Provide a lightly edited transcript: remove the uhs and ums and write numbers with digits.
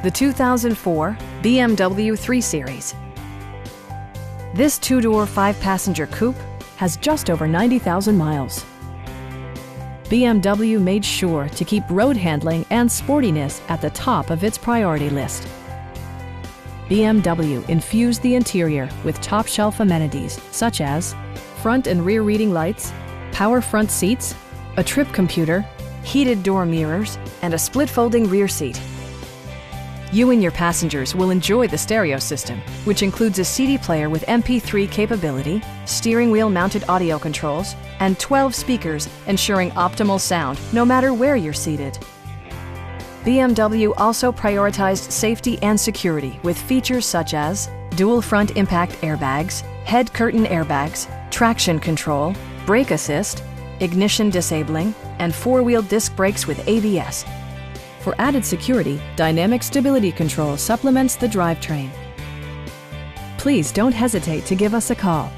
the 2004 BMW 3 Series. This two-door, five-passenger coupe has just over 90,000 miles. BMW made sure to keep road handling and sportiness at the top of its priority list. BMW infused the interior with top-shelf amenities such as front and rear reading lights, power front seats, a trip computer, heated door mirrors, and a split-folding rear seat. You and your passengers will enjoy the stereo system, which includes a CD player with MP3 capability, steering wheel mounted audio controls, and 12 speakers ensuring optimal sound no matter where you're seated. BMW also prioritized safety and security with features such as dual front impact airbags, head curtain airbags, traction control, brake assist, ignition disabling, and four-wheel disc brakes with ABS. For added security, dynamic stability control supplements the drivetrain. Please don't hesitate to give us a call.